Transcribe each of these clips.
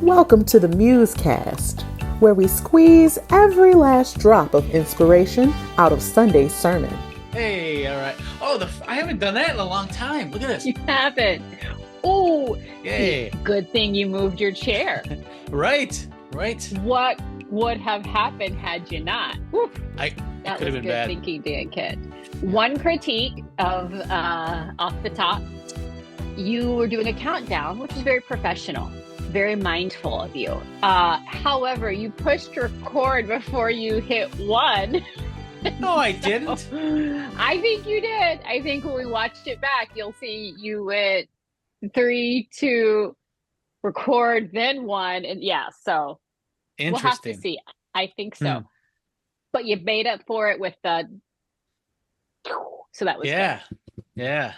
Welcome to the MuseCast, where we squeeze every last drop of inspiration out of Sunday's sermon. Hey, all right. Oh, I haven't done that in a long time. Look at this. You haven't. Oh, Yay. Good thing you moved your chair. Right. What would have happened had you not? That That could was have been good bad. thinking, Dan Kent. One critique of off the top, you were doing a countdown, which is very professional, very mindful of you. However, you pushed record before you hit one. No, I didn't. I think you did. I think when we watched it back, you'll see you went 3, 2, record, then 1, and so Interesting. we'll have to see. I think so. But you made up for it with the. So that was good. Yeah.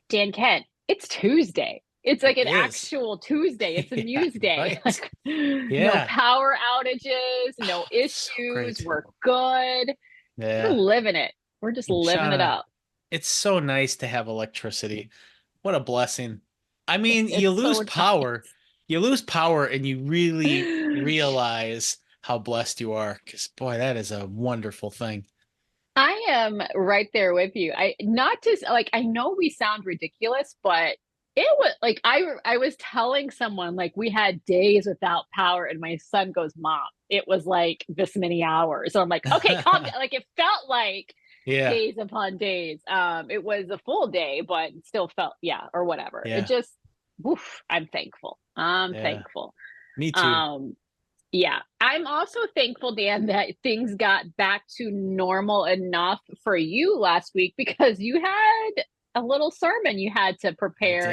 Dan Kent, it's Tuesday. It's like an actual Tuesday. It's a Muse Day. Right. No power outages, no issues. So we're good. Yeah. We're living it. We're just living it up. It's so nice to have electricity. What a blessing. I mean, you lose so power. nice. You lose power and you really realize how blessed you are. Because boy, that is a wonderful thing. I am right there with you. I know we sound ridiculous, but it was like I was telling someone, like, we had days without power and my son goes, "Mom, it was like this many hours." So I'm like, okay, calm down. Like, it felt like days upon days. It was a full day, but it still felt or whatever. It just I'm thankful. Thankful. Me too. Yeah, I'm also thankful, Dan, that things got back to normal enough for you last week, because you had a little sermon you had to prepare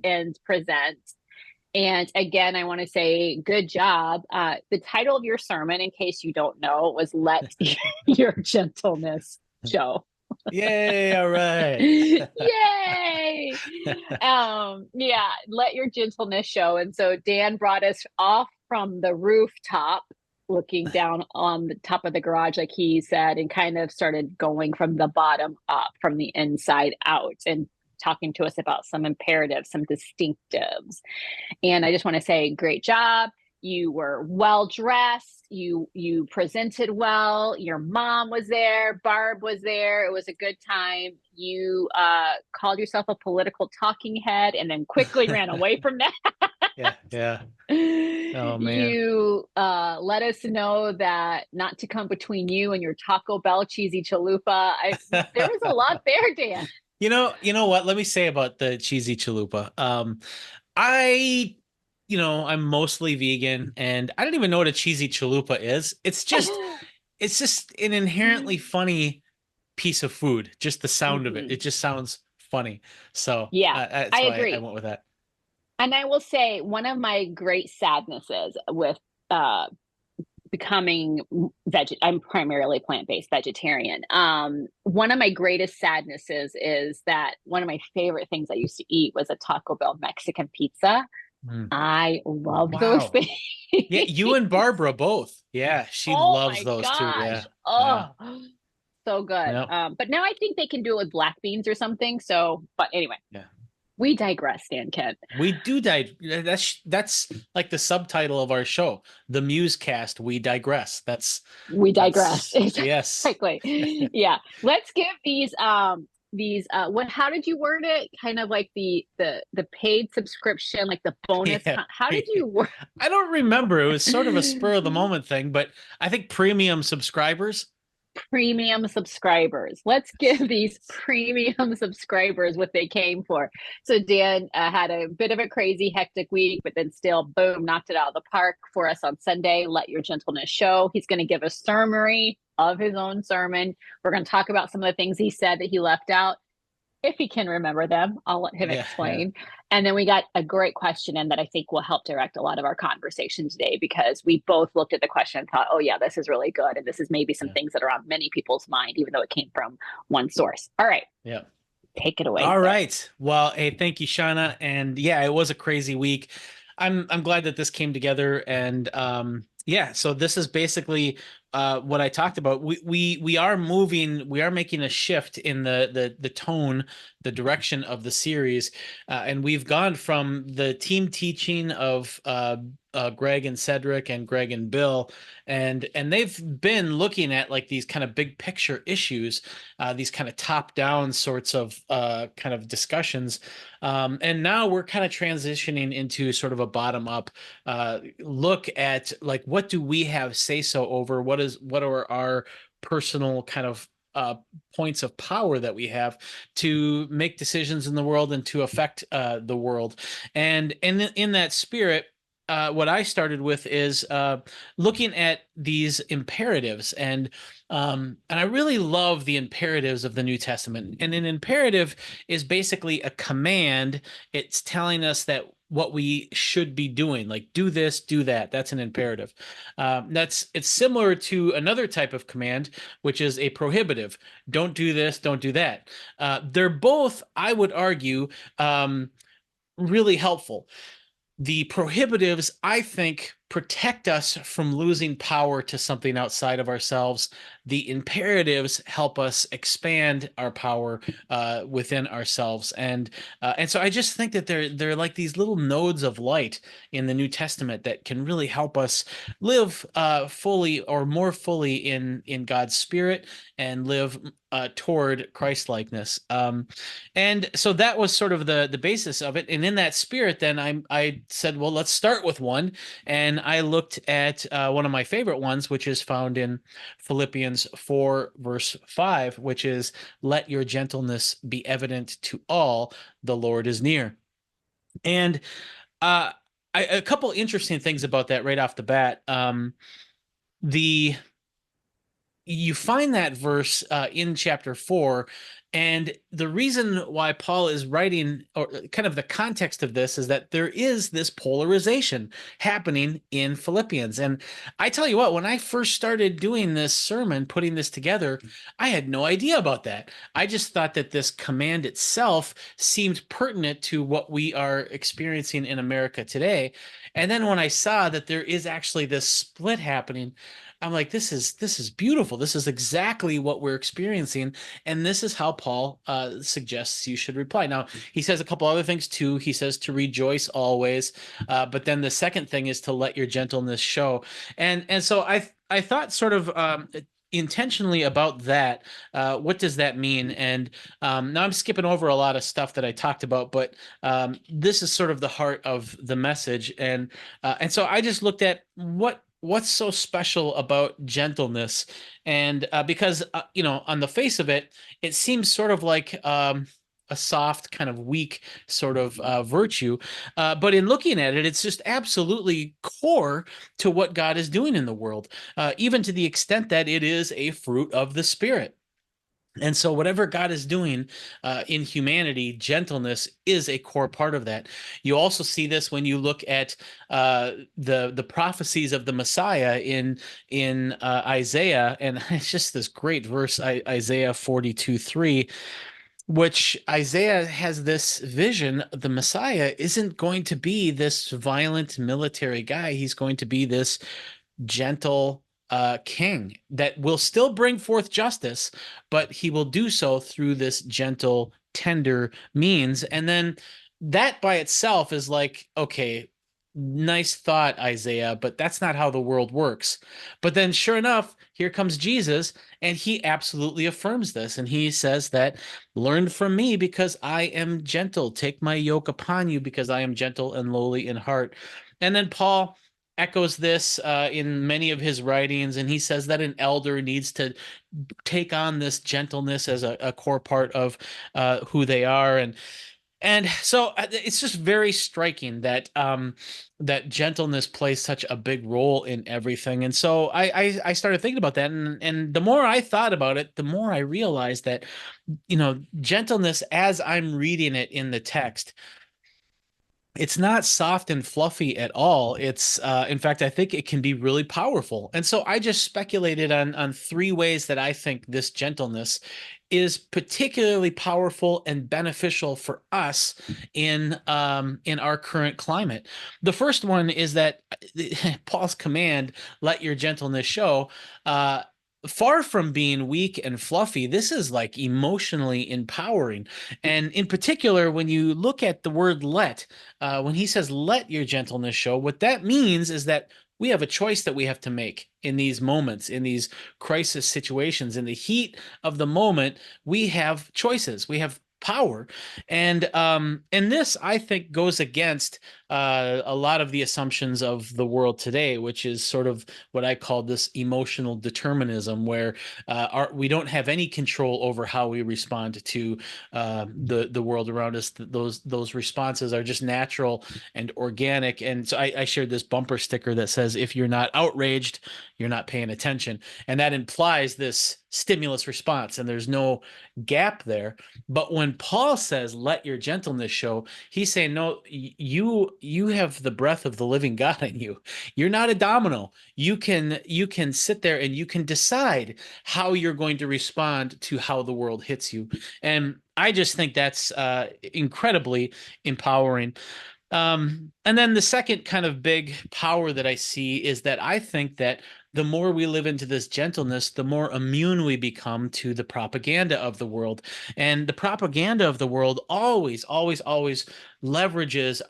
and present. And again, I want to say good job. The title of your sermon, in case you don't know, was "Let Your Gentleness Show." Yay, all right. Yay. Let your gentleness show. And so Dan brought us off from the rooftop, looking down on the top of the garage, like he said, and kind of started going from the bottom up, from the inside out, and talking to us about some imperatives, some distinctives. And I just want to say, great job. You were well dressed. You presented well. Your mom was there. Barb was there. It was a good time. You called yourself a political talking head and then quickly ran away from that. Yeah. Oh, man. You let us know that not to come between you and your Taco Bell cheesy chalupa. There was a lot there, Dan. You know what? Let me say about the cheesy chalupa. I'm mostly vegan, and I don't even know what a cheesy chalupa is. It's just an inherently funny piece of food. Just the sound of it. It just sounds funny. So that's I why agree. I went with that. And I will say, one of my great sadnesses with becoming I'm primarily plant-based vegetarian. One of my greatest sadnesses is that one of my favorite things I used to eat was a Taco Bell Mexican pizza. I love those things. Yeah, you and Barbara both. Yeah, she loves those too. Yeah. So good. Yep. But now I think they can do it with black beans or something. So, but anyway. Yeah. We digress, Dan Kent. We do That's like the subtitle of our show, the MuseCast. We digress. We digress. Yes. Exactly. Yeah. Let's give these how did you word it? Kind of like the paid subscription, like the bonus. Yeah. How did you word? I don't remember. It was sort of a spur of the moment thing, but I think premium subscribers. Let's give these premium subscribers what they came for. So Dan had a bit of a crazy, hectic week, but then still, boom, knocked it out of the park for us on Sunday. Let Your Gentleness Show. He's going to give a summary of his own sermon. We're going to talk about some of the things he said that he left out. If he can remember them, I'll let him explain. Yeah. And then we got a great question in that I think will help direct a lot of our conversation today, because we both looked at the question and thought, oh yeah, this is really good. And this is maybe some things that are on many people's mind, even though it came from one source. All right. Yeah. Take it away. All right. Well, hey, thank you, Shawna. And yeah, it was a crazy week. I'm glad that this came together. And so this is basically what I talked about, we are making a shift in the tone, the direction of the series, and we've gone from the team teaching of Greg and Cedric and Greg and Bill, and they've been looking at like these kind of big picture issues, these kind of top down sorts of kind of discussions, and now we're kind of transitioning into sort of a bottom up look at like, what do we have say so over, what are our personal kind of points of power that we have to make decisions in the world and to affect the world. And in that spirit, what I started with is looking at these imperatives, and I really love the imperatives of the New Testament. And an imperative is basically a command. It's telling us that what we should be doing, like do this, do that. That's an imperative. It's similar to another type of command, which is a prohibitive. Don't do this, don't do that. They're both, I would argue, really helpful. The prohibitives, I think, protect us from losing power to something outside of ourselves. The imperatives help us expand our power within ourselves, and so I just think that they're like these little nodes of light in the New Testament that can really help us live fully or more fully in God's Spirit and live toward Christ-likeness. And so that was sort of the basis of it. And in that spirit, then I said, well, let's start with one. And I looked at one of my favorite ones, which is found in Philippians 4, verse 5, which is, let your gentleness be evident to all, the Lord is near. And a couple interesting things about that right off the bat. You find that verse in chapter 4, and the reason why Paul is writing, or kind of the context of this, is that there is this polarization happening in Philippians. And I tell you what, when I first started doing this sermon, putting this together, I had no idea about that. I just thought that this command itself seemed pertinent to what we are experiencing in America today. And then when I saw that there is actually this split happening, I'm like, this is beautiful. This is exactly what we're experiencing, and this is how Paul suggests you should reply. Now, he says a couple other things too. He says to rejoice always, but then the second thing is to let your gentleness show. And so I thought sort of intentionally about that. What does that mean? And now I'm skipping over a lot of stuff that I talked about, but this is sort of the heart of the message. And so I just looked at what's so special about gentleness, and because on the face of it, it seems sort of like a soft, kind of weak sort of virtue, but in looking at it, it's just absolutely core to what God is doing in the world, even to the extent that it is a fruit of the Spirit. And so whatever God is doing in humanity, gentleness is a core part of that. You also see this when you look at the prophecies of the Messiah in Isaiah, and it's just this great verse, Isaiah 42:3, which Isaiah has this vision. The Messiah isn't going to be this violent military guy. He's going to be this gentle king that will still bring forth justice, but he will do so through this gentle, tender means. And then that by itself is like, okay, nice thought, Isaiah, but that's not how the world works. But then sure enough, here comes Jesus, and he absolutely affirms this. And he says that, learn from me because I am gentle. Take my yoke upon you because I am gentle and lowly in heart. And then Paul echoes this in many of his writings, and he says that an elder needs to take on this gentleness as a core part of who they are. And so it's just very striking that that gentleness plays such a big role in everything. And so I started thinking about that, and the more I thought about it, the more I realized that gentleness, as I'm reading it in the text, it's not soft and fluffy at all. It's in fact, I think it can be really powerful. And so I just speculated on 3 ways that I think this gentleness is particularly powerful and beneficial for us in our current climate. The first one is that Paul's command, "Let your gentleness show." Far from being weak and fluffy, this is like emotionally empowering. And in particular, when you look at the word "let," when he says "let your gentleness show," what that means is that we have a choice that we have to make in these moments, in these crisis situations, in the heat of the moment. We have choices. We have power, and this, I think, goes against a lot of the assumptions of the world today, which is sort of what I call this emotional determinism, where we don't have any control over how we respond to the world around us. Those responses are just natural and organic. And so I shared this bumper sticker that says, "If you're not outraged, you're not paying attention," and that implies this stimulus response, and there's no gap there. But when Paul says, "Let your gentleness show," he's saying, no, you have the breath of the living God in you. You're not a domino. You can sit there and you can decide how you're going to respond to how the world hits you. And I just think that's incredibly empowering. And then the second kind of big power that I see is that I think that the more we live into this gentleness, the more immune we become to the propaganda of the world. And the propaganda of the world always, always, always leverages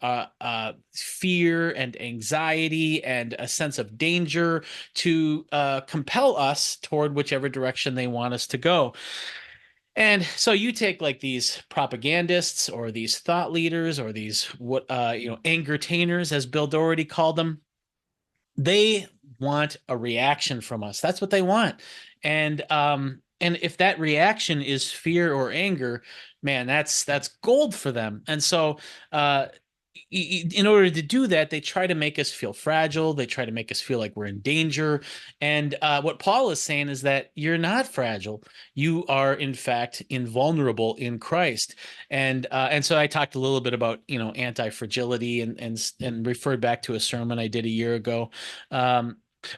fear and anxiety and a sense of danger to compel us toward whichever direction they want us to go. And so you take like these propagandists or these thought leaders or these angertainers, as Bill Doherty called them. They want a reaction from us. That's what they want. And if that reaction is fear or anger, man, that's gold for them. And so in order to do that, they try to make us feel fragile. They try to make us feel like we're in danger. And what Paul is saying is that you're not fragile. You are, in fact, invulnerable in Christ. And so I talked a little bit about anti-fragility and referred back to a sermon I did a year ago.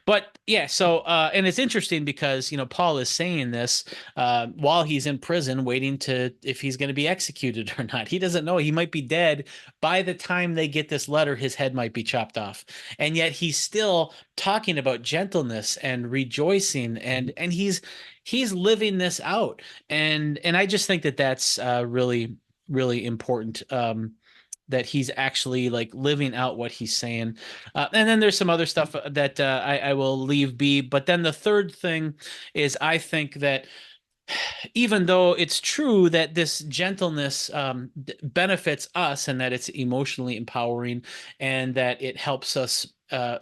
But yeah, so and it's interesting because Paul is saying this while he's in prison, waiting if he's going to be executed or not. He doesn't know. He might be dead by the time they get this letter. His head might be chopped off, and yet he's still talking about gentleness and rejoicing, and he's living this out, and I just think that that's really, really important. That he's actually like living out what he's saying. And then there's some other stuff that I will leave be. But then the third thing is, I think that even though it's true that this gentleness benefits us and that it's emotionally empowering and that it helps us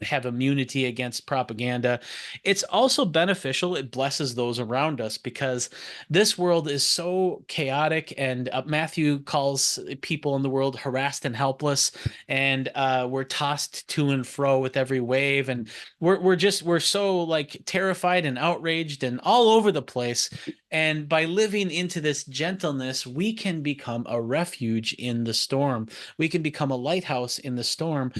have immunity against propaganda, it's also beneficial. It blesses those around us because this world is so chaotic, and Matthew calls people in the world harassed and helpless, and we're tossed to and fro with every wave, and we're so like terrified and outraged and all over the place. And by living into this gentleness, we can become a refuge in the storm. We can become a lighthouse in the storm,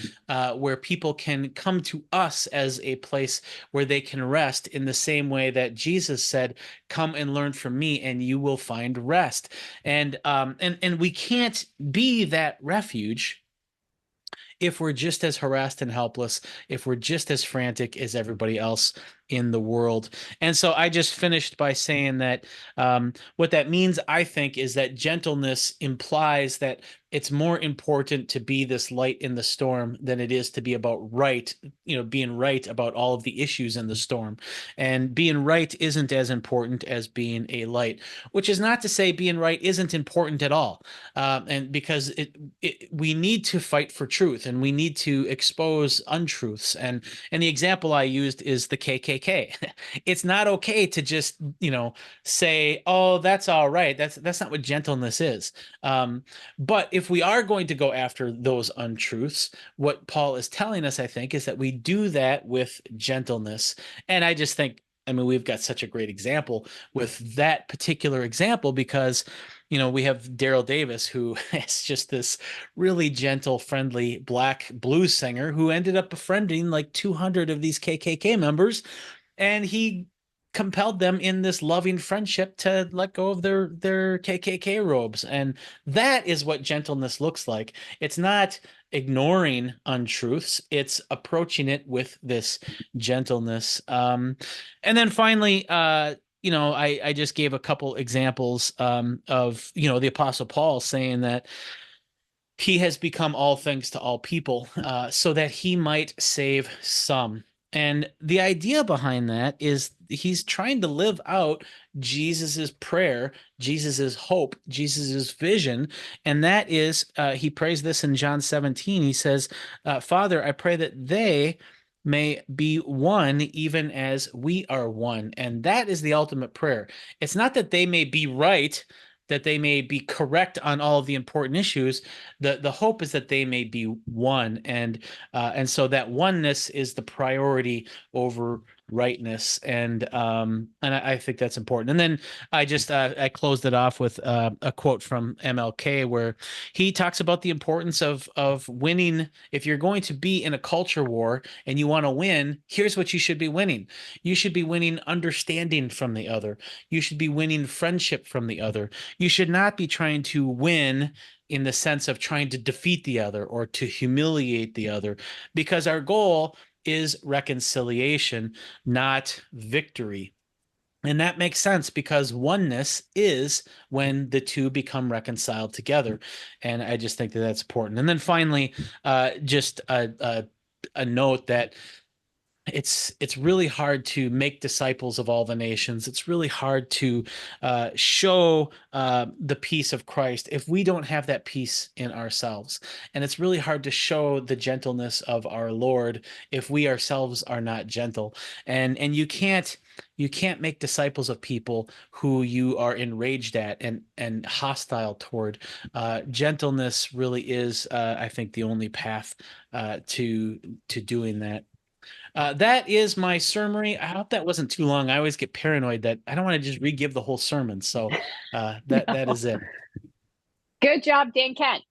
where people can come to us as a place where they can rest, in the same way that Jesus said, "Come and learn from me and you will find rest." And we can't be that refuge if we're just as harassed and helpless, if we're just as frantic as everybody else in the world. And so I just finished by saying that what that means, I think, is that gentleness implies that it's more important to be this light in the storm than it is to be about being right about all of the issues in the storm. And being right isn't as important as being a light, which is not to say being right isn't important at all. And because we need to fight for truth, and we need to expose untruths. And the example I used is the KKK. It's not okay to just, say, "Oh, that's all right." That's not what gentleness is. But if we are going to go after those untruths, what Paul is telling us, I think, is that we do that with gentleness. And I just think, we've got such a great example with that particular example because, we have Daryl Davis, who is just this really gentle, friendly black blues singer who ended up befriending like 200 of these KKK members. And he compelled them in this loving friendship to let go of their KKK robes. And that is what gentleness looks like. It's not ignoring untruths, it's approaching it with this gentleness. And then finally, I just gave a couple examples of, the Apostle Paul saying that he has become all things to all people, so that he might save some. And the idea behind that is he's trying to live out Jesus's prayer, Jesus's hope, Jesus's vision. And that is, he prays this in John 17. He says, Father, I pray that they may be one even as we are one. And that is the ultimate prayer. It's not that they may be right, that they may be correct on all of the important issues. The hope is that they may be one, and so that oneness is the priority over rightness, and I think that's important. And then I closed it off with a quote from MLK where he talks about the importance of winning. If you're going to be in a culture war and you want to win, here's what you should be winning. You should be winning understanding from the other. You should be winning friendship from the other. You should not be trying to win in the sense of trying to defeat the other or to humiliate the other, because our goal is reconciliation, not victory. And that makes sense because oneness is when the two become reconciled together. And I just think that that's important. And then finally, just a note that it's really hard to make disciples of all the nations. It's really hard to show the peace of Christ if we don't have that peace in ourselves. And it's really hard to show the gentleness of our Lord if we ourselves are not gentle. And you can't make disciples of people who you are enraged at and hostile toward. Gentleness really is, I think, the only path to doing that. That is my summary. I hope that wasn't too long. I always get paranoid that I don't want to just re-give the whole sermon. So that is it. Good job, Dan Kent.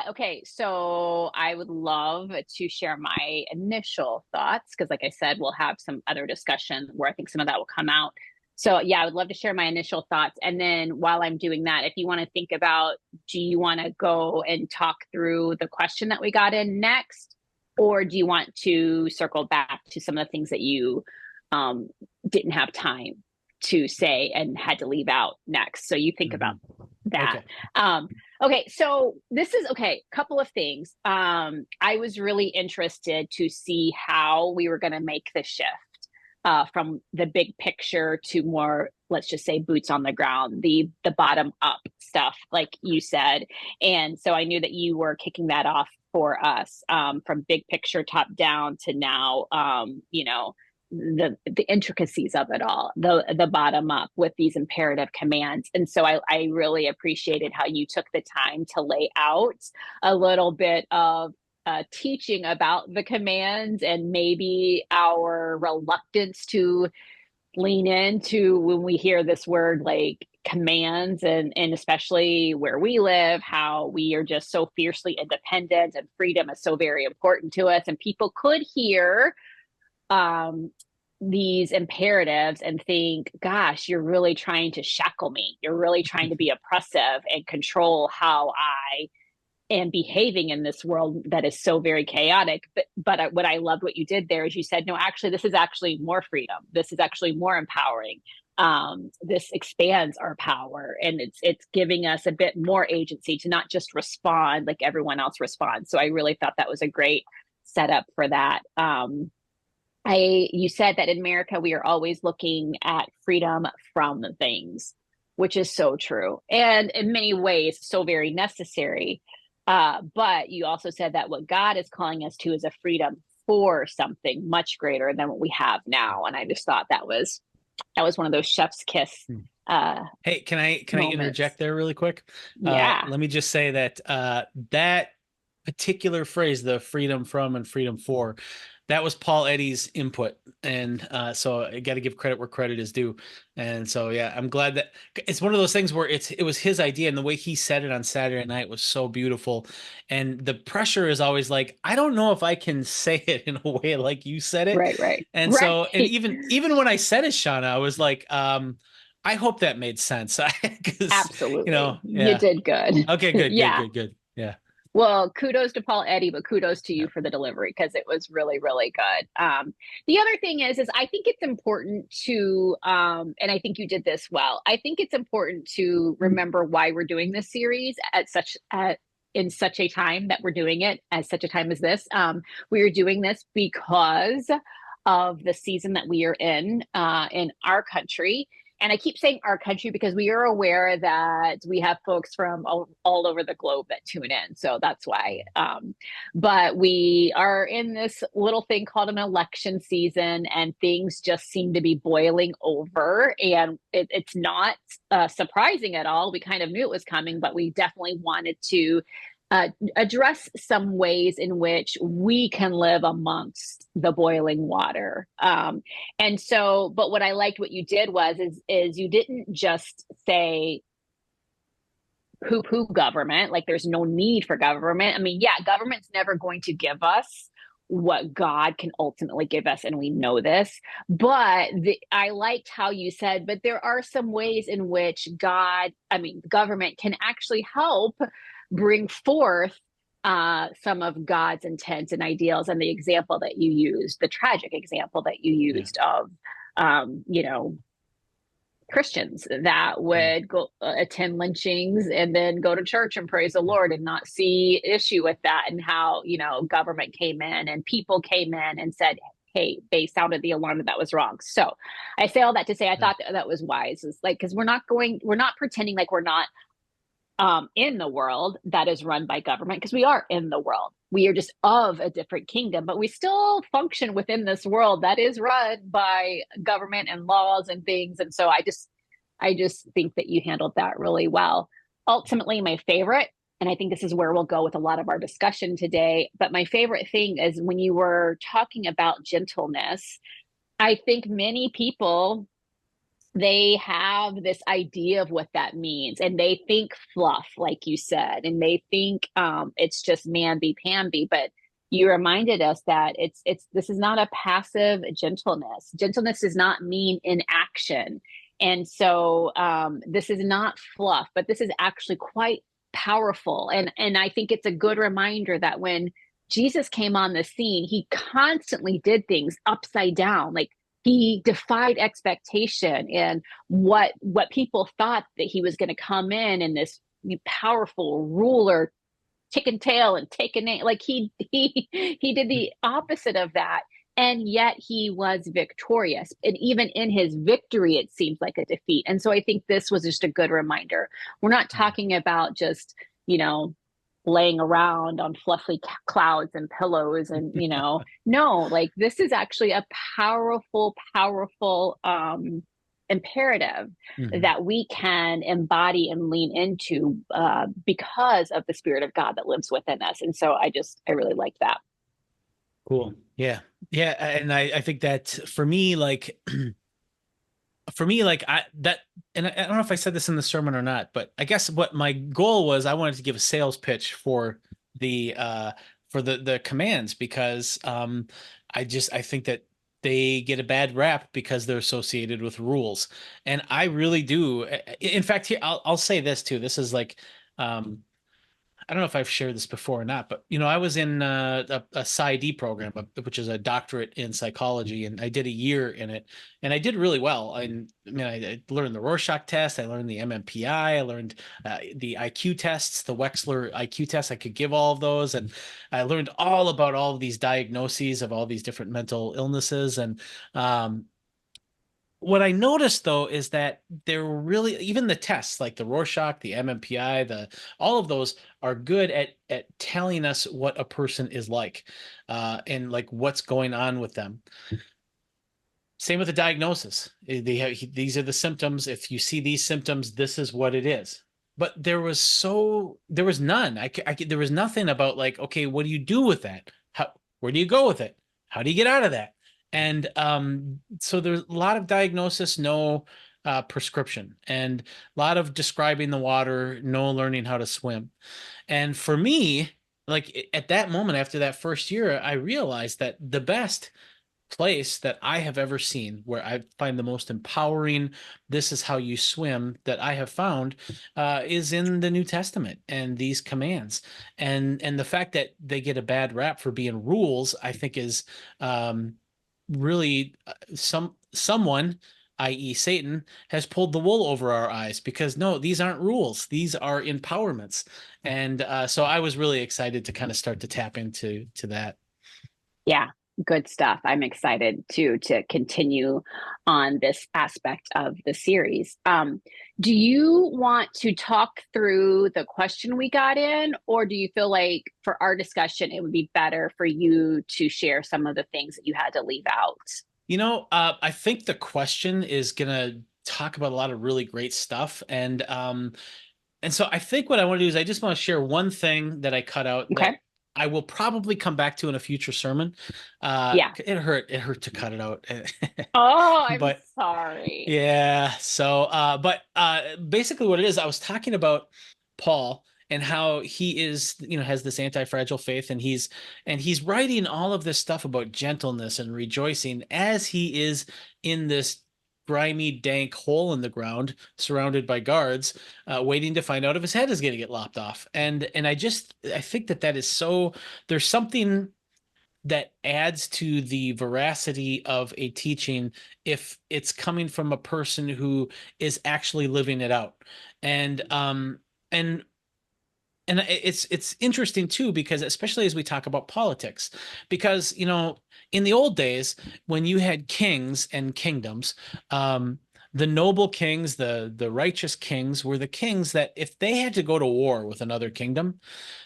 Okay, so I would love to share my initial thoughts because, like I said, we'll have some other discussion where I think some of that will come out. So yeah, I would love to share my initial thoughts. And then while I'm doing that, if you want to think about, do you want to go and talk through the question that we got in next? Or do you want to circle back to some of the things that you didn't have time to say and had to leave out next? So you think about that. Okay, so this is, couple of things. I was really interested to see how we were going to make the shift from the big picture to more, let's just say, boots on the ground, the bottom up stuff, like you said. And so I knew that you were kicking that off for us, from big picture top down to now, the intricacies of it all, the bottom up with these imperative commands. And so I really appreciated how you took the time to lay out a little bit of teaching about the commands and maybe our reluctance to lean into when we hear this word like commands, and especially where we live, how we are just so fiercely independent and freedom is so very important to us. And people could hear these imperatives and think, gosh, you're really trying to shackle me. You're really trying to be oppressive and control how I am behaving in this world that is so very chaotic. But what I loved what you did there is you said, no, actually, this is actually more freedom. This is actually more empowering. This expands our power, and it's giving us a bit more agency to not just respond like everyone else responds. So I really thought that was a great setup for that. You said that in America, we are always looking at freedom from things, which is so true. And in many ways, so very necessary. But you also said that what God is calling us to is a freedom for something much greater than what we have now. And I just thought that was one of those chef's kiss. Hey, can I interject there really quick? Yeah. Let me just say that that particular phrase, the freedom from and freedom for, that was Paul Eddy's input, and so I got to give credit where credit is due. And so yeah, I'm glad that it's one of those things where it was his idea, and the way he said it on Saturday night was so beautiful. And the pressure is always like, I don't know if I can say it in a way like you said it. Right. And so, and even when I said it, Shawna, I was like, I hope that made sense. 'Cause, Absolutely. yeah. You did good. Okay, good, Yeah. good. Yeah. Well, kudos to Paul Eddy, but kudos to you for the delivery because it was really, really good. The other thing is I think it's important to, and I think you did this well. I think it's important to remember why we're doing this series in such a time that we're doing it, at such a time as this. We are doing this because of the season that we are in our country. And I keep saying our country because we are aware that we have folks from all over the globe that tune in. So that's why. But we are in this little thing called an election season, and things just seem to be boiling over. And it's not surprising at all. We kind of knew it was coming, but we definitely wanted to address some ways in which we can live amongst the boiling water. And so, but what I liked what you did is you didn't just say poo government, like there's no need for government. I mean, yeah, government's never going to give us what God can ultimately give us, and we know this. But I liked how you said, but there are some ways in which government can actually help bring forth some of God's intent and ideals. And the example that you used, the tragic example that you used of, Christians that would go attend lynchings and then go to church and praise the Lord and not see issue with that, and how, government came in and people came in and said, hey, they sounded the alarm that was wrong. So I say all that to say, I thought that was wise. It's like, because we're not pretending like we're not in the world that is run by government, because we are in the world. We are just of a different kingdom, but we still function within this world that is run by government and laws and things. And so I just think that you handled that really well. Ultimately, my favorite, and I think this is where we'll go with a lot of our discussion today, but my favorite thing is when you were talking about gentleness. I think many people, they have this idea of what that means, and they think fluff, like you said, and they think it's just mamby-pamby. But you reminded us that this is not a passive gentleness. Gentleness does not mean inaction. And so this is not fluff, but this is actually quite powerful. And I think it's a good reminder that when Jesus came on the scene, he constantly did things upside down. Like, he defied expectation and what people thought that he was going to come in this powerful ruler, tick and tail and take a name. Like he did the opposite of that. And yet he was victorious. And even in his victory, it seems like a defeat. And so I think this was just a good reminder. We're not talking about just, laying around on fluffy clouds and pillows and, no, like this is actually a powerful imperative that we can embody and lean into because of the Spirit of God that lives within us. And so I really like that. Cool. Yeah. Yeah. And I think that for me, like, I don't know if I said this in the sermon or not, but I guess what my goal was, I wanted to give a sales pitch for the commands, because I think that they get a bad rap because they're associated with rules. And I really do. In fact, here, I'll say this too. This is like, I don't know if I've shared this before or not, but I was in a PsyD program, which is a doctorate in psychology, and I did a year in it, and I did really well. I learned the Rorschach test, I learned the MMPI, I learned the IQ tests, the Wechsler IQ test. I could give all of those, and I learned all about all of these diagnoses of all these different mental illnesses. And what I noticed though is that there were really, even the tests like the Rorschach, the MMPI, all of those are good at telling us what a person is like, and like what's going on with them. Same with the diagnosis. These are the symptoms. If you see these symptoms, this is what it is. But there was none. There was nothing about like, okay, what do you do with that? Where do you go with it? how do you get out of that? And so there's a lot of diagnosis, no prescription, and a lot of describing the water, no learning how to swim. And for me, like at that moment after that first year, I realized that the best place that I have ever seen where I find the most empowering, this is how you swim, that I have found is in the New Testament and these commands. And the fact that they get a bad rap for being rules, I think is really someone, i.e. Satan, has pulled the wool over our eyes, because no, these aren't rules. These are empowerments. And so I was really excited to kind of start to tap into that. Yeah, good stuff. I'm excited to continue on this aspect of the series. Do you want to talk through the question we got in, or do you feel like for our discussion, it would be better for you to share some of the things that you had to leave out? I think the question is going to talk about a lot of really great stuff. And so I think what I want to do is I just want to share one thing that I cut out Okay. that I will probably come back to in a future sermon. Yeah. It hurt to cut it out. Oh, I'm But sorry. yeah, so but basically what it is, I was talking about Paul and how he is, has this anti-fragile faith, and he's writing all of this stuff about gentleness and rejoicing as he is in this grimy, dank hole in the ground, surrounded by guards, waiting to find out if his head is going to get lopped off. And I think that is so, there's something that adds to the veracity of a teaching if it's coming from a person who is actually living it out. And and it's interesting too, because especially as we talk about politics, because in the old days when you had kings and kingdoms, the noble kings, the righteous kings, were the kings that if they had to go to war with another kingdom,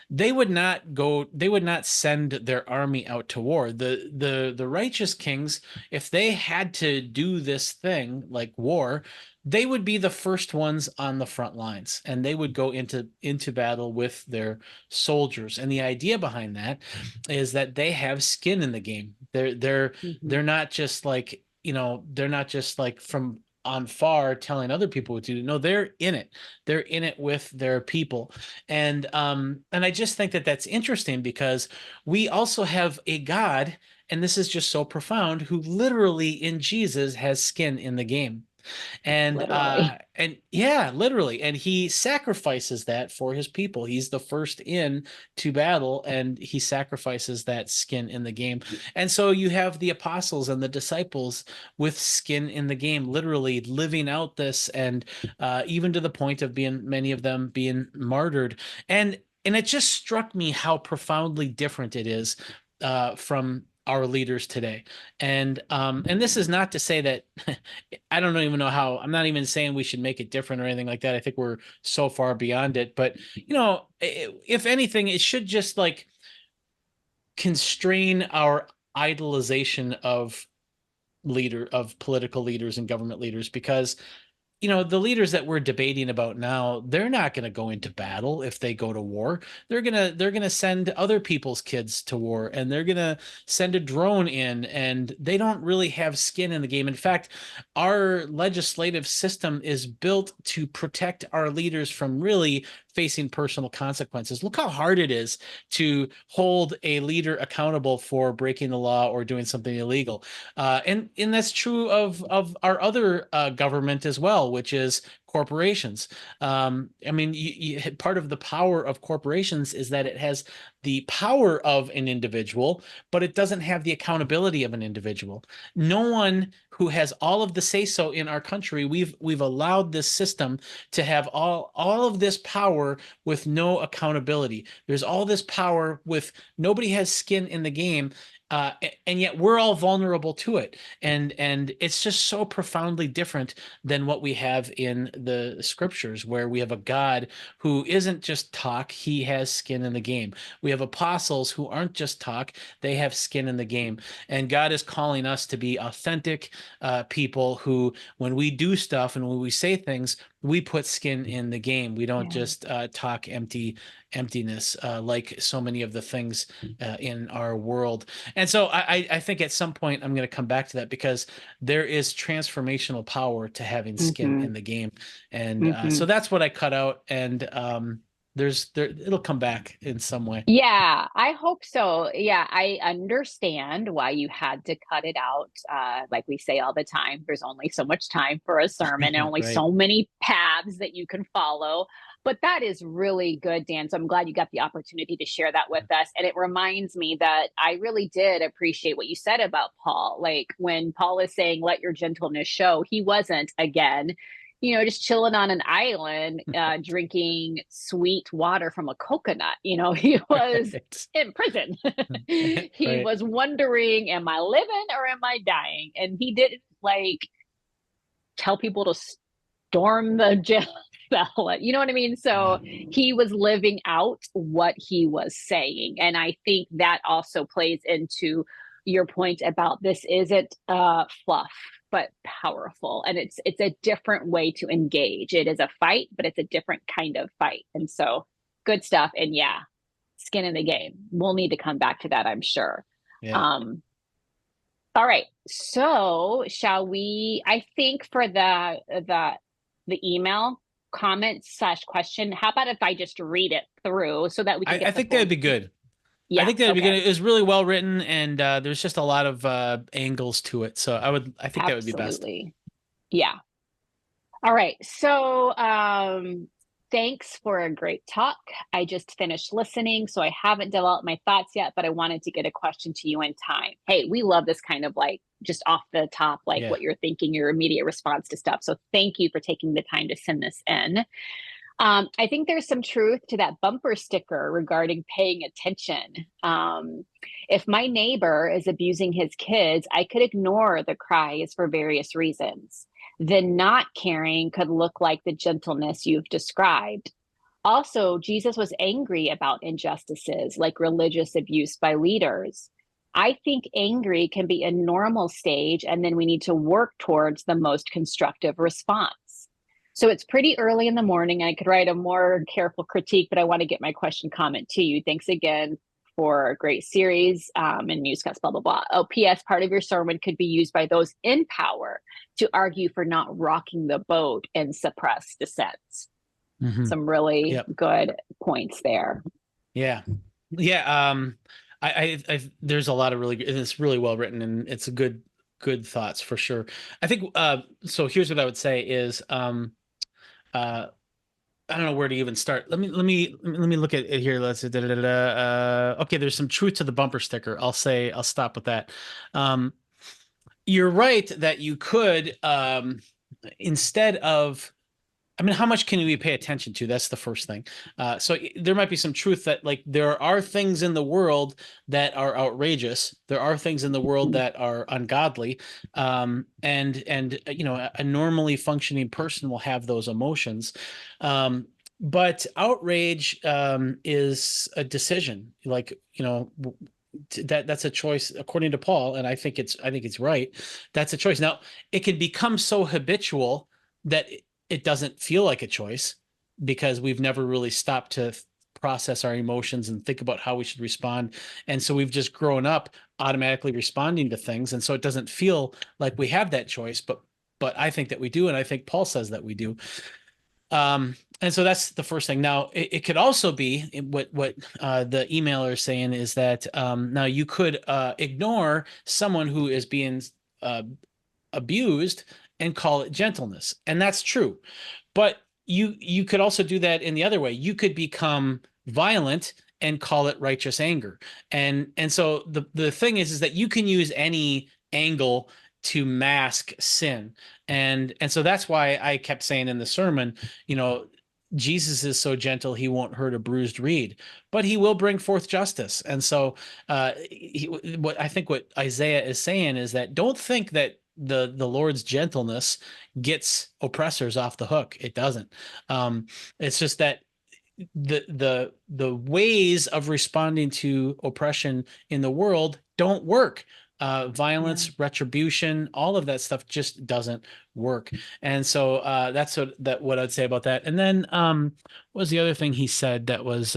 they would not send their army out to war. The righteous kings, if they had to do this thing like war, they would be the first ones on the front lines, and they would go into battle with their soldiers. And the idea behind that is that they have skin in the game. They're not just like, they're not just like from on far telling other people what to do. No, they're in it. They're in it with their people. And I just think that that's interesting, because we also have a God, and this is just so profound, who literally in Jesus has skin in the game. Literally. And yeah, literally, and he sacrifices that for his people. He's the first in to battle, and he sacrifices that skin in the game. And so you have the apostles and the disciples with skin in the game, literally living out this, and even to the point of many of them being martyred. And it just struck me how profoundly different it is from our leaders today. And this is not to say that I don't even know how, I'm not even saying we should make it different or anything like that. I think we're so far beyond it. But, if anything, it should just like constrain our idolization of political leaders and government leaders, because the leaders that we're debating about now, they're not going to go into battle if they go to war. They're going to send other people's kids to war, and they're going to send a drone in, and they don't really have skin in the game. In fact, our legislative system is built to protect our leaders from really facing personal consequences. Look how hard it is to hold a leader accountable for breaking the law or doing something illegal. And that's true of our other government as well, which is corporations. I mean, part of the power of corporations is that it has the power of an individual, but it doesn't have the accountability of an individual. No one who has all of the say-so in our country, we've allowed this system to have all of this power with no accountability. There's all this power with nobody has skin in the game. And yet we're all vulnerable to it. And it's just so profoundly different than what we have in the scriptures, where we have a God who isn't just talk, he has skin in the game. We have apostles who aren't just talk, they have skin in the game. And God is calling us to be authentic people who, when we do stuff and when we say things, we put skin in the game. We don't Yeah. just talk emptiness like so many of the things in our world. And so I think at some point I'm going to come back to that, because there is transformational power to having skin in the game. And so that's what I cut out. And it'll come back in some way. Yeah, I hope so. Yeah, I understand why you had to cut it out. Like we say all the time, there's only so much time for a sermon and only Right. so many paths that you can follow. But that is really good, Dan. So I'm glad you got the opportunity to share that with us. And it reminds me that I really did appreciate what you said about Paul. Like when Paul is saying, let your gentleness show, he wasn't, again, just chilling on an island, drinking sweet water from a coconut. He was Right. in prison. He Right. was wondering, am I living or am I dying? And he didn't tell people to storm the jail cell. You know what I mean? So he was living out what he was saying. And I think that also plays into your point about this isn't fluff, but powerful. And it's a different way to engage. It is a fight, but it's a different kind of fight. And so good stuff. And yeah, skin in the game. We'll need to come back to that, I'm sure. Yeah. All right. So shall we, I think for the email comment / question, how about if I just read it through so that we can get I think that'd be good. Yeah, I think that'd be okay. good. It was really well written, and there's just a lot of angles to it. So I think that would be best. Absolutely. Yeah. All right. So thanks for a great talk. I just finished listening, so I haven't developed my thoughts yet, but I wanted to get a question to you in time. Hey, we love this kind of just off the top, Yeah. what you're thinking, your immediate response to stuff. So thank you for taking the time to send this in. I think there's some truth to that bumper sticker regarding paying attention. If my neighbor is abusing his kids, I could ignore the cries for various reasons. Then not caring could look like the gentleness you've described. Also, Jesus was angry about injustices like religious abuse by leaders. I think angry can be a normal stage, and then we need to work towards the most constructive response. So it's pretty early in the morning. I could write a more careful critique, but I want to get my question comment to you. Thanks again for a great series and MuseCast, blah, blah, blah. Oh, P.S. Part of your sermon could be used by those in power to argue for not rocking the boat and suppress dissents. Some really good points there. Yeah. Yeah. I there's a lot of really good, and it's really well written, and it's a good thoughts for sure. I think so here's what I would say is I don't know where to even start. Let me look at it here. Let's okay, there's some truth to the bumper sticker. I'll stop with that. You're right that you could instead of, how much can we pay attention to? That's the first thing. So there might be some truth that there are things in the world that are outrageous. There are things in the world that are ungodly. And a normally functioning person will have those emotions. But outrage is a decision. That's a choice according to Paul, and I think it's right. That's a choice. Now, it can become so habitual that it doesn't feel like a choice, because we've never really stopped to process our emotions and think about how we should respond. And so we've just grown up automatically responding to things. And so it doesn't feel like we have that choice, but I think that we do. And I think Paul says that we do. And so that's the first thing. Now, it could also be what the emailer is saying is that now you could ignore someone who is being abused and call it gentleness. And that's true. But you could also do that in the other way. You could become violent and call it righteous anger. And so the thing is that you can use any angle to mask sin. And so that's why I kept saying in the sermon, Jesus is so gentle, he won't hurt a bruised reed, but he will bring forth justice. And so what Isaiah is saying is that don't think that the Lord's gentleness gets oppressors off the hook. It doesn't. It's just that the ways of responding to oppression in the world don't work. Violence, retribution, all of that stuff just doesn't work. And so that's what I'd say about that. And then what was the other thing he said that was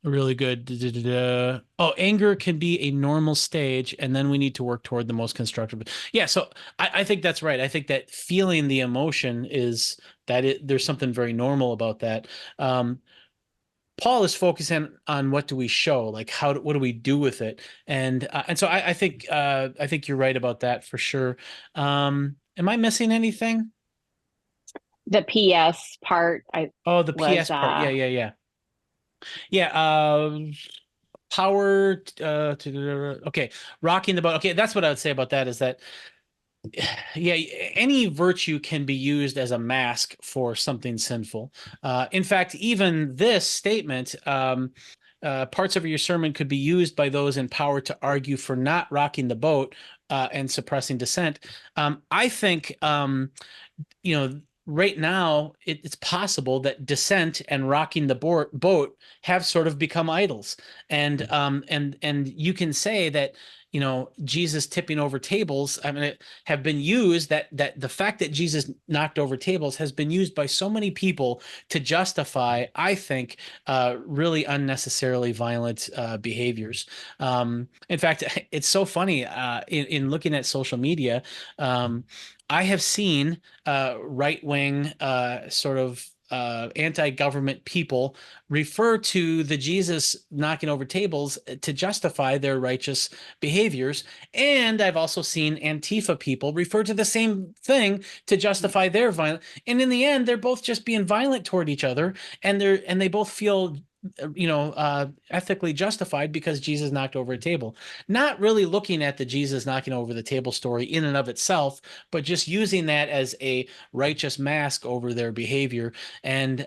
really good? Oh, anger can be a normal stage, and then we need to work toward the most constructive. Yeah, so I think that's right. I think that feeling the emotion is there's something very normal about that. Paul is focusing on what do we show, like what do we do with it, and so I think you're right about that for sure. Am I missing anything? The PS part, The was, PS part, yeah. Power to okay, rocking the boat. Okay, that's what I would say about that is that yeah, any virtue can be used as a mask for something sinful. In fact, even this statement, parts of your sermon could be used by those in power to argue for not rocking the boat and suppressing dissent. I think, right now it's possible that dissent and rocking the boat have sort of become idols, and you can say that Jesus tipping over tables, I mean, have been used, that the fact that Jesus knocked over tables has been used by so many people to justify, I think, really unnecessarily violent behaviors. In fact, it's so funny in looking at social media. I have seen right-wing sort of anti-government people refer to the Jesus knocking over tables to justify their righteous behaviors. And I've also seen Antifa people refer to the same thing to justify their violence. And in the end, they're both just being violent toward each other, and they both feel ethically justified because Jesus knocked over a table, not really looking at the Jesus knocking over the table story in and of itself, but just using that as a righteous mask over their behavior. And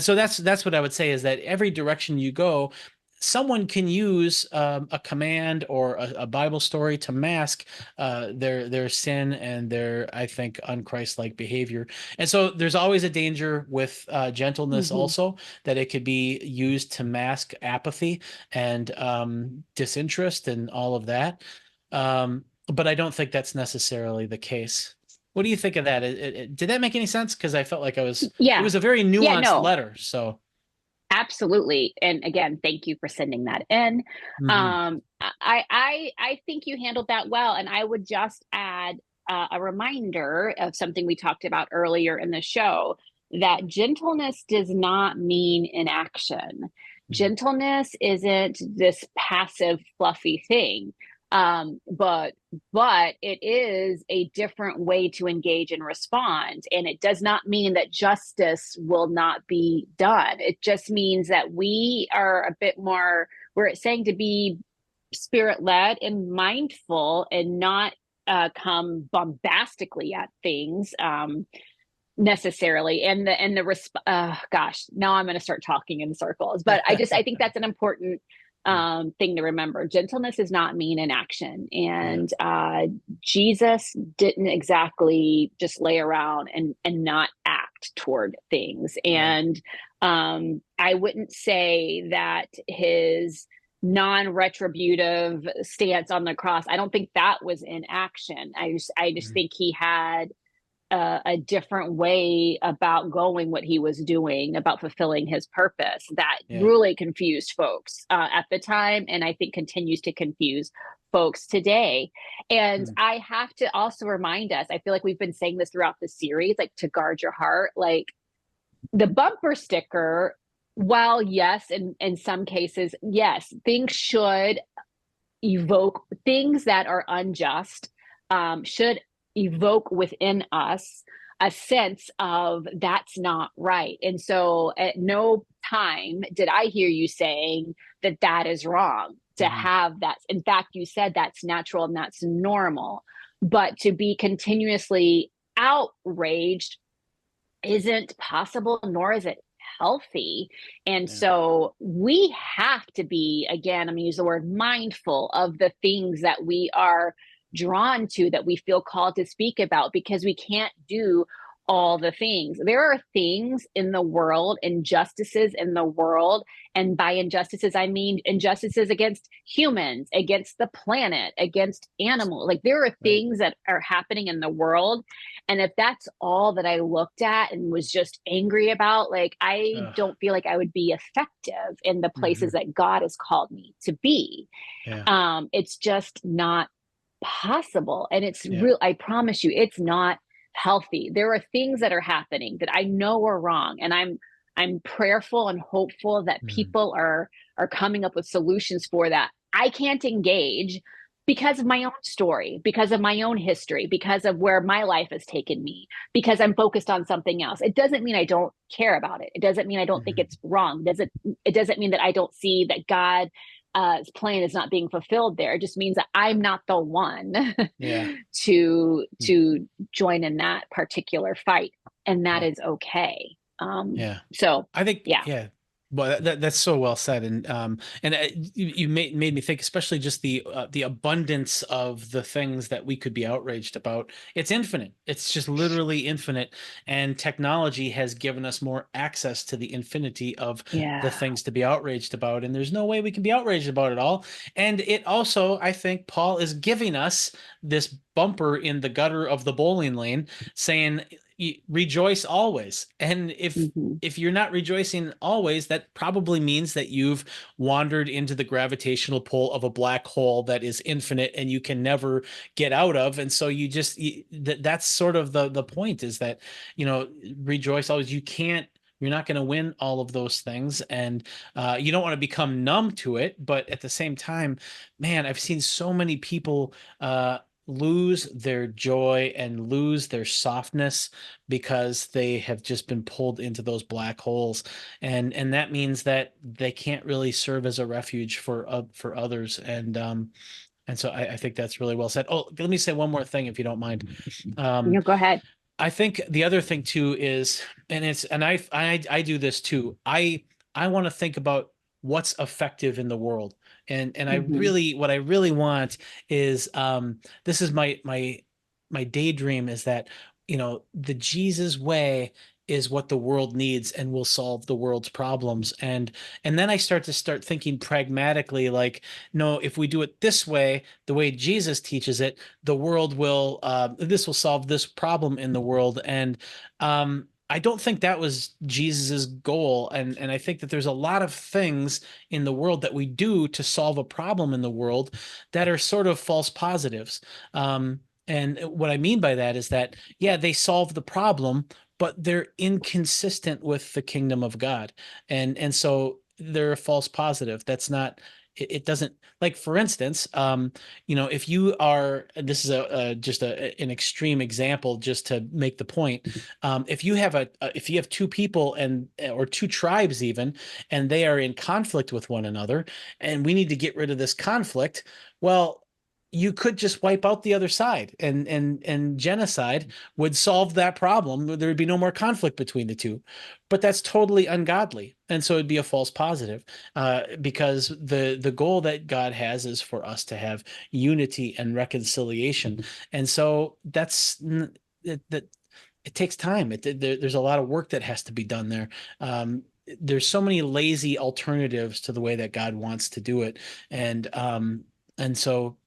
so that's what I would say, is that every direction you go, someone can use a command or a Bible story to mask their sin and their, I think, unchristlike behavior. And so there's always a danger with gentleness also, that it could be used to mask apathy and disinterest and all of that. But I don't think that's necessarily the case. What do you think of that? Did that make any sense? Because I felt like it was a very nuanced letter. So. Absolutely. And again, thank you for sending that in. I think you handled that well. And I would just add a reminder of something we talked about earlier in the show, that gentleness does not mean inaction. Gentleness isn't this passive, fluffy thing. But it is a different way to engage and respond. And it does not mean that justice will not be done. It just means that we are a bit more, we're saying to be spirit-led and mindful and not come bombastically at things necessarily. And gosh, now I'm going to start talking in circles, but I think that's an important thing to remember. Gentleness does not mean inaction. And Jesus didn't exactly just lay around and not act toward things. And I wouldn't say that his non-retributive stance on the cross, I don't think that was inaction. I just think he had a different way about going what he was doing, about fulfilling his purpose, that really confused folks at the time, and I think continues to confuse folks today. And I have to also remind us, I feel like we've been saying this throughout the series, like, to guard your heart. Like, the bumper sticker, while yes, in some cases, yes, things should evoke things that are unjust, should evoke within us a sense of that's not right. And so at no time did I hear you saying that that is wrong to have that. In fact, you said that's natural and that's normal. But to be continuously outraged isn't possible, nor is it healthy. And so we have to be, again, I'm going to use the word mindful of the things that we are drawn to, that we feel called to speak about, because we can't do all the things. There are things in the world, injustices in the world. And by injustices, I mean injustices against humans, against the planet, against animals. Like there are things that are happening in the world. And if that's all that I looked at and was just angry about, like I don't feel like I would be effective in the places that God has called me to be. It's just not possible. And it's real. I promise you, it's not healthy. There are things that are happening that I know are wrong. And I'm prayerful and hopeful that people are coming up with solutions for that. I can't engage because of my own story, because of my own history, because of where my life has taken me, because I'm focused on something else. It doesn't mean I don't care about it. It doesn't mean I don't think it's wrong. It doesn't mean that I don't see that God plan is not being fulfilled there. It just means that I'm not the one to join in that particular fight, and that is okay. So I think well, that's so well said, and you made me think, especially just the abundance of the things that we could be outraged about. It's infinite. It's just literally infinite, and technology has given us more access to the infinity of the things to be outraged about, and there's no way we can be outraged about it all. And it also, I think, Paul is giving us this bumper in the gutter of the bowling lane, saying, rejoice always. And if you're not rejoicing always, that probably means that you've wandered into the gravitational pull of a black hole that is infinite and you can never get out of. And so that's sort of the point, is that, rejoice always. You're not going to win all of those things, and you don't want to become numb to it. But at the same time, man, I've seen so many people lose their joy and lose their softness because they have just been pulled into those black holes, and that means that they can't really serve as a refuge for others. And so I think that's really well said. Oh, let me say one more thing, if you don't mind. Go ahead. I think the other thing too is, and I do this too. I want to think about what's effective in the world. And what I really want is, this is my daydream, is that, the Jesus way is what the world needs and will solve the world's problems. And then I start thinking pragmatically, like, no, if we do it this way, the way Jesus teaches it, the world will, this will solve this problem in the world. And I don't think that was Jesus's goal. And I think that there's a lot of things in the world that we do to solve a problem in the world that are sort of false positives. And what I mean by that is that, they solve the problem, but they're inconsistent with the kingdom of God. And so they're a false positive. That's not, it doesn't, like, for instance, if you are, this is just an extreme example just to make the point. If you have two people or two tribes even, and they are in conflict with one another, and we need to get rid of this conflict, well, you could just wipe out the other side, and genocide would solve that problem. There would be no more conflict between the two. But that's totally ungodly. And so it'd be a false positive, because the goal that God has is for us to have unity and reconciliation. And so it takes time. There's a lot of work that has to be done there. There's so many lazy alternatives to the way that God wants to do it. And so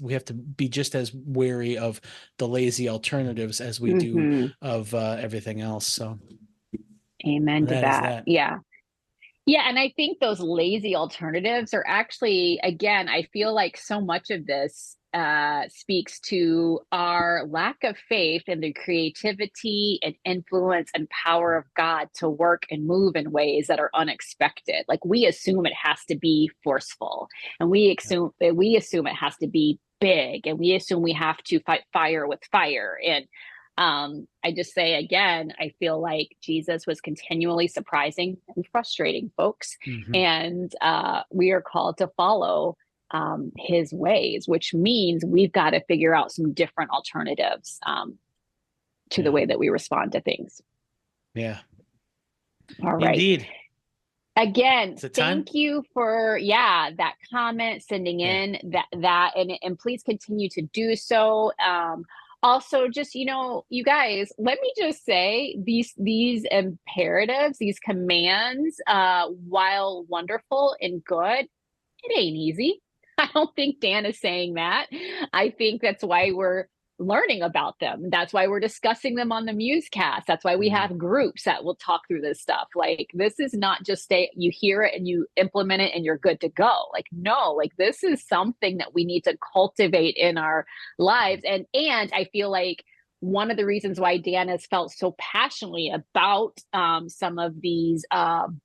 we have to be just as wary of the lazy alternatives as we do of everything else. So amen to that. Yeah. And I think those lazy alternatives are actually, again, I feel like so much of this speaks to our lack of faith in the creativity and influence and power of God to work and move in ways that are unexpected. Like, we assume it has to be forceful, and we assume it has to be big, and we assume we have to fight fire with fire. And I just say again, I feel like Jesus was continually surprising and frustrating folks. And we are called to follow his ways, which means we've got to figure out some different alternatives to the way that we respond to things. Yeah. All right. Indeed. Again, thank you for that comment, sending in that and please continue to do so. Also, just, you guys, let me just say these imperatives, these commands, while wonderful and good, it ain't easy. I don't think Dan is saying that. I think that's why we're learning about them. That's why we're discussing them on the MuseCast. That's why we have groups that will talk through this stuff. Like, this is not just you hear it and you implement it and you're good to go. Like, no, like, this is something that we need to cultivate in our lives. And I feel like one of the reasons why Dan has felt so passionately about some of these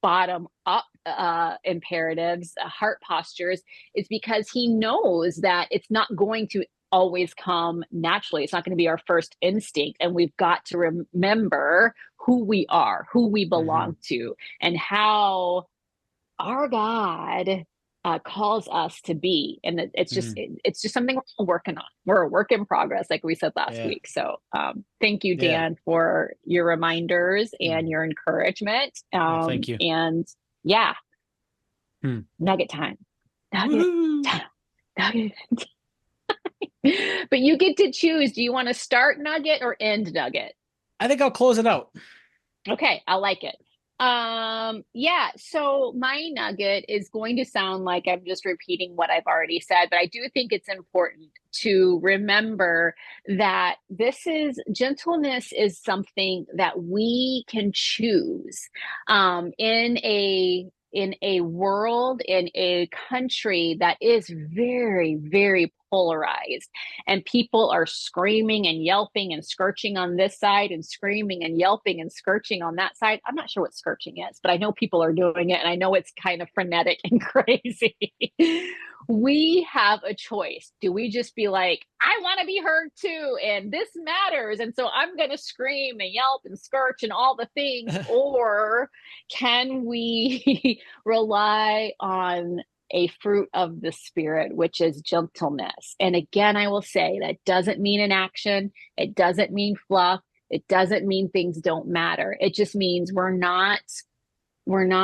bottom up imperatives, heart postures, is because he knows that it's not going to always come naturally. It's not going to be our first instinct. And we've got to remember who we are, who we belong to, and how our God calls us to be. And it's just something we're working on. We're a work in progress, like we said last week. So thank you, Dan, for your reminders and your encouragement. Thank you. And nugget time. Nugget time. But you get to choose. Do you want to start nugget or end nugget? I think I'll close it out. Okay, I like it. So my nugget is going to sound like I'm just repeating what I've already said, but I do think it's important to remember that gentleness is something that we can choose in a world, in a country that is very, very polarized, and people are screaming and yelping and scorching on this side and screaming and yelping and scorching on that side. I'm not sure what scorching is, but I know people are doing it, and I know it's kind of frenetic and crazy. We have a choice. Do we just be like, I want to be heard too, and this matters, and so I'm going to scream and yelp and scorch and all the things? Or can we rely on a fruit of the Spirit, which is gentleness? And again, I will say that doesn't mean inaction. It doesn't mean fluff. It doesn't mean things don't matter. It just means we're not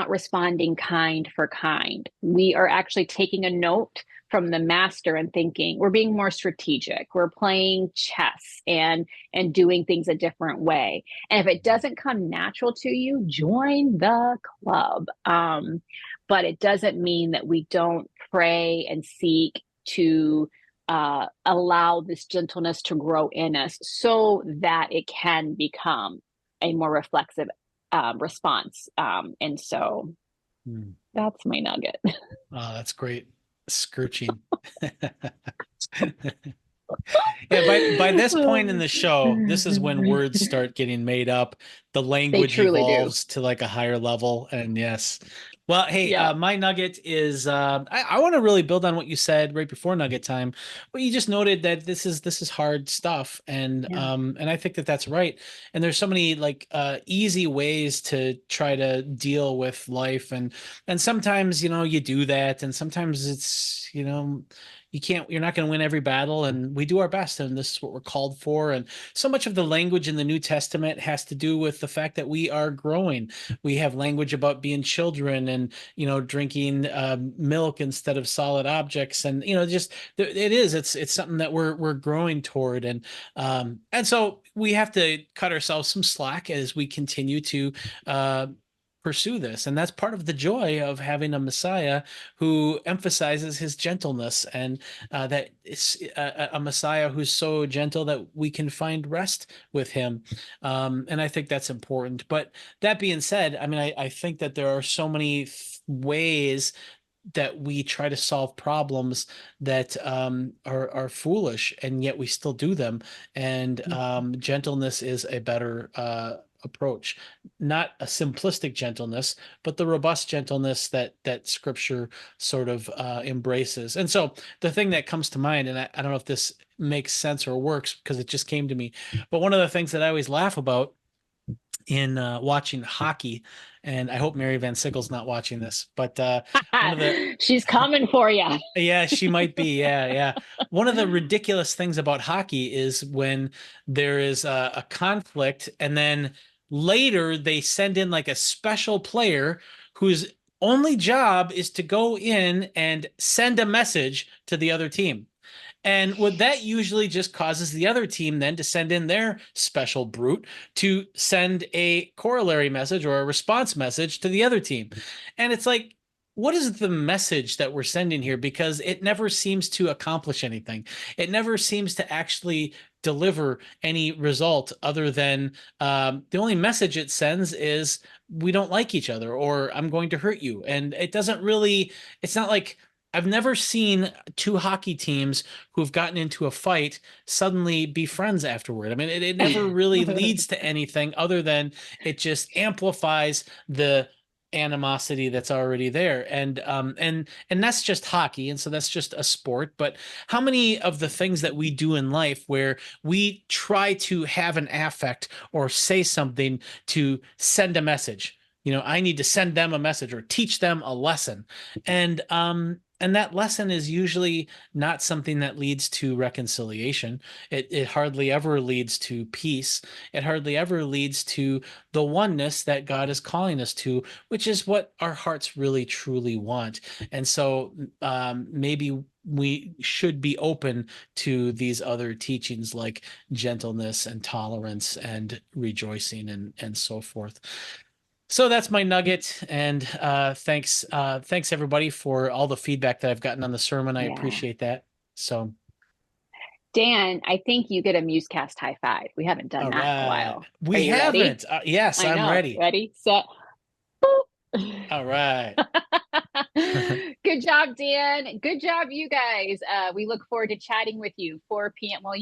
responding kind for kind. We are actually taking a note from the master and thinking we're being more strategic. We're playing chess and doing things a different way. And if it doesn't come natural to you, join the club. But it doesn't mean that we don't pray and seek to allow this gentleness to grow in us so that it can become a more reflexive response. And so that's my nugget. Oh, that's great. Scorching. By this point in the show, this is when words start getting made up. The language evolves to like a higher level. And yes. Well, hey, my nugget is I want to really build on what you said right before nugget time. Well, you just noted that this is hard stuff, and I think that that's right. And there's so many like easy ways to try to deal with life, and sometimes you do that, and sometimes it's you're not going to win every battle, and we do our best, and this is what we're called for. And so much of the language in the New Testament has to do with the fact that we are growing. We have language about being children and, drinking milk instead of solid objects. And, it's something that we're growing toward. And so we have to cut ourselves some slack as we continue to pursue this. And that's part of the joy of having a Messiah who emphasizes his gentleness, and that it's a Messiah who's so gentle that we can find rest with him. And I think that's important. But that being said, I mean, I think that there are so many ways that we try to solve problems that are foolish, and yet we still do them. And gentleness is a better approach, not a simplistic gentleness, but the robust gentleness that Scripture sort of embraces. And so the thing that comes to mind, and I don't know if this makes sense or works because it just came to me, but one of the things that I always laugh about in watching hockey, and I hope Mary Van Sickle's not watching this, but she's coming for you. Yeah, she might be. Yeah. One of the ridiculous things about hockey is when there is a conflict, and then later they send in like a special player whose only job is to go in and send a message to the other team. And what that usually just causes the other team then to send in their special brute to send a corollary message or a response message to the other team. And it's like, what is the message that we're sending here? Because it never seems to accomplish anything. It never seems to actually deliver any result other than the only message it sends is we don't like each other or I'm going to hurt you. And it doesn't really, it's not like I've never seen two hockey teams who've gotten into a fight suddenly be friends afterward. I mean, it never really leads to anything other than it just amplifies the animosity that's already there. And that's just hockey, and so that's just a sport. But how many of the things that we do in life where we try to have an affect or say something to send a message, I need to send them a message or teach them a lesson, and that lesson is usually not something that leads to reconciliation. It hardly ever leads to peace. It hardly ever leads to the oneness that God is calling us to, which is what our hearts really truly want. And so maybe we should be open to these other teachings like gentleness and tolerance and rejoicing and so forth. So that's my nugget, and thanks everybody for all the feedback that I've gotten on the sermon. I appreciate that. So, Dan, I think you get a MuseCast high five. We haven't done that in a while. We haven't. Yes, I'm ready. Ready, set, boop. All right. Good job, Dan. Good job, you guys. We look forward to chatting with you 4 p.m. Well,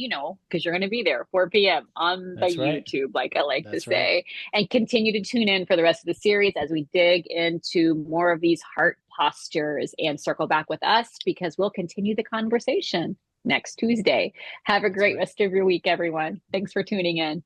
because you're going to be there 4 p.m. on the YouTube, like I like to say, and continue to tune in for the rest of the series as we dig into more of these heart postures and circle back with us because we'll continue the conversation next Tuesday. Have a great rest of your week, everyone. Thanks for tuning in.